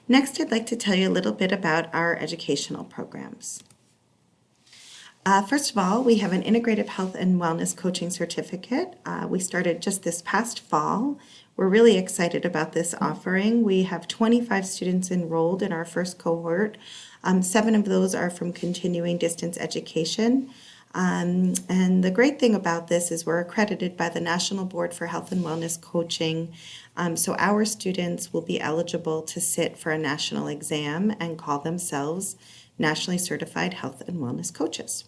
Next, I'd like to tell you a little bit about our educational programs. First of all, we have an Integrative Health and Wellness Coaching Certificate. We started just this past fall. We're really excited about this offering. We have 25 students enrolled in our first cohort. 7 of those are from continuing distance education. And the great thing about this is we're accredited by the National Board for Health and Wellness Coaching. So our students will be eligible to sit for a national exam and call themselves Nationally Certified Health and Wellness Coaches.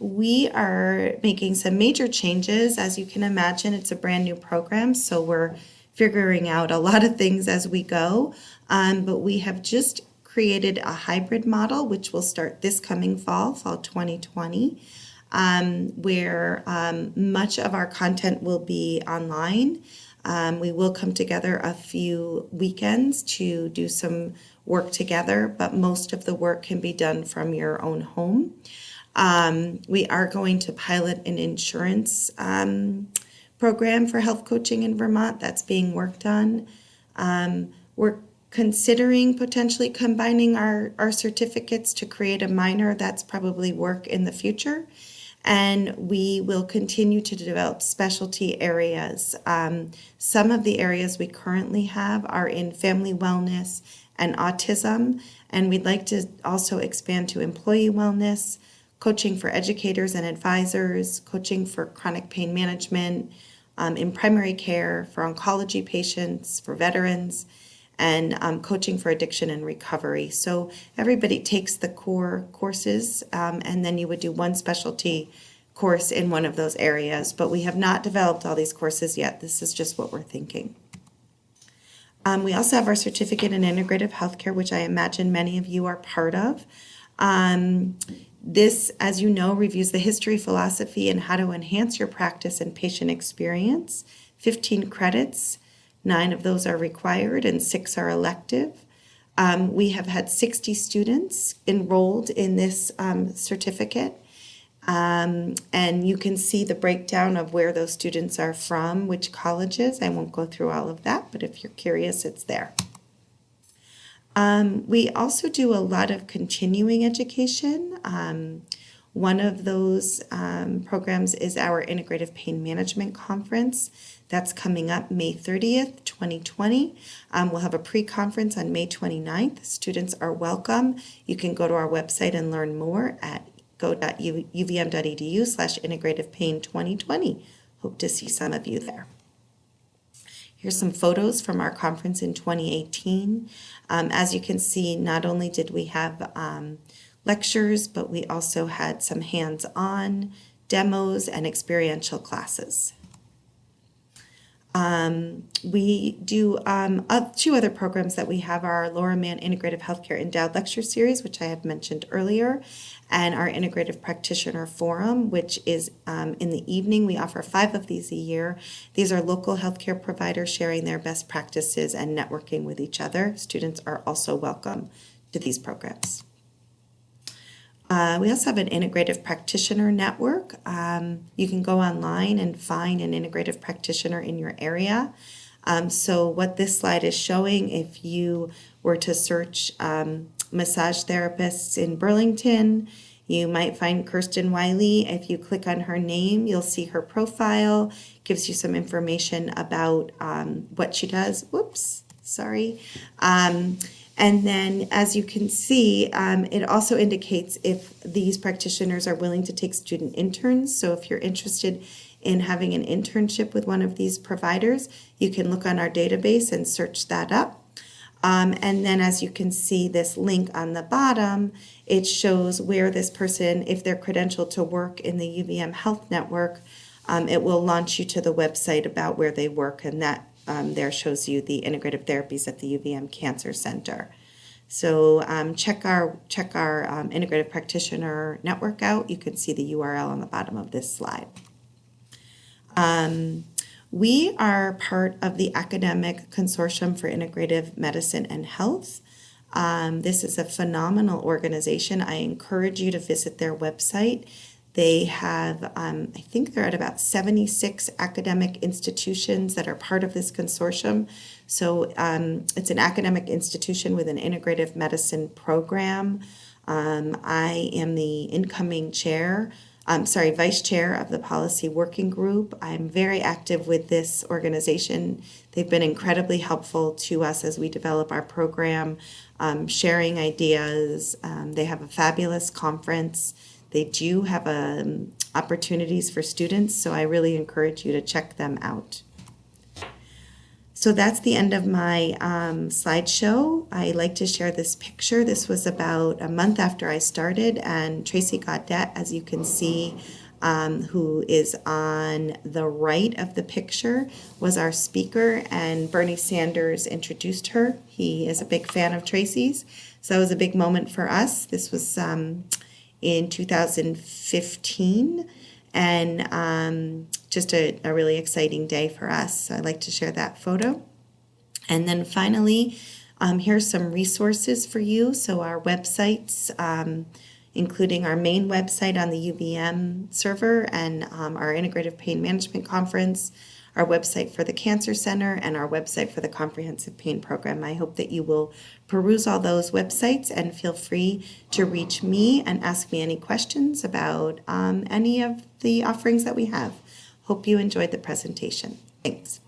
We are making some major changes. As you can imagine, it's a brand new program, so we're figuring out a lot of things as we go. But we have just created a hybrid model, which will start this coming fall 2020, where much of our content will be online. We will come together a few weekends to do some work together, but most of the work can be done from your own home. We are going to pilot an insurance program for health coaching in Vermont that's being worked on. We're considering potentially combining our certificates to create a minor. That's probably work in the future. And we will continue to develop specialty areas. Some of the areas we currently have are in family wellness and autism, and we'd like to also expand to employee wellness, coaching for educators and advisors, coaching for chronic pain management, in primary care, for oncology patients, for veterans, and coaching for addiction and recovery. So everybody takes the core courses, and then you would do one specialty course in one of those areas. But we have not developed all these courses yet. This is just what we're thinking. We also have our certificate in integrative healthcare, which I imagine many of you are part of. This, as you know, reviews the history, philosophy, and how to enhance your practice and patient experience. 15 credits, 9 of those are required and 6 are elective. We have had 60 students enrolled in this certificate. And you can see the breakdown of where those students are from, which colleges. I won't go through all of that, but if you're curious, it's there. We also do a lot of continuing education. One of those programs is our Integrative Pain Management Conference. That's coming up May 30th, 2020. We'll have a pre-conference on May 29th. Students are welcome. You can go to our website and learn more at go.uvm.edu/integrativepain2020. Hope to see some of you there. Here's some photos from our conference in 2018. As you can see, not only did we have lectures, but we also had some hands-on demos and experiential classes. We do 2 other programs that we have are our Laura Mann Integrative Healthcare Endowed Lecture Series, which I have mentioned earlier, and our Integrative Practitioner Forum, which is in the evening. We offer 5 of these a year. These are local healthcare providers sharing their best practices and networking with each other. Students are also welcome to these programs. We also have an integrative practitioner network. You can go online and find an integrative practitioner in your area. So what this slide is showing, if you were to search massage therapists in Burlington, you might find Kirsten Wiley. If you click on her name, you'll see her profile, gives you some information about what she does. Whoops, sorry. And then, as you can see, it also indicates if these practitioners are willing to take student interns. So if you're interested in having an internship with one of these providers, you can look on our database and search that up. And then, as you can see, this link on the bottom, it shows where this person, if they're credentialed to work in the UVM Health Network, it will launch you to the website about where they work, and that there shows you the integrative therapies at the UVM Cancer Center. So check our integrative practitioner network out. You can see the URL on the bottom of this slide. We are part of the Academic Consortium for Integrative Medicine and Health. This is a phenomenal organization. I encourage you to visit their website. They have, I think they're at about 76 academic institutions that are part of this consortium. So it's an academic institution with an integrative medicine program. I am the incoming vice chair of the policy working group. I'm very active with this organization. They've been incredibly helpful to us as we develop our program, sharing ideas. They have a fabulous conference. They do have opportunities for students, so I really encourage you to check them out. So that's the end of my slideshow. I like to share this picture. This was about a month after I started, and Tracy Gaudette, as you can see, who is on the right of the picture, was our speaker, and Bernie Sanders introduced her. He is a big fan of Tracy's, so it was a big moment for us. This was in 2015, and just a really exciting day for us. So I'd like to share that photo. And then finally, here's some resources for you. So our websites, including our main website on the UVM server and our Integrative Pain Management Conference, our website for the Cancer Center, and our website for the Comprehensive Pain Program. I hope that you will peruse all those websites and feel free to reach me and ask me any questions about any of the offerings that we have. Hope you enjoyed the presentation. Thanks.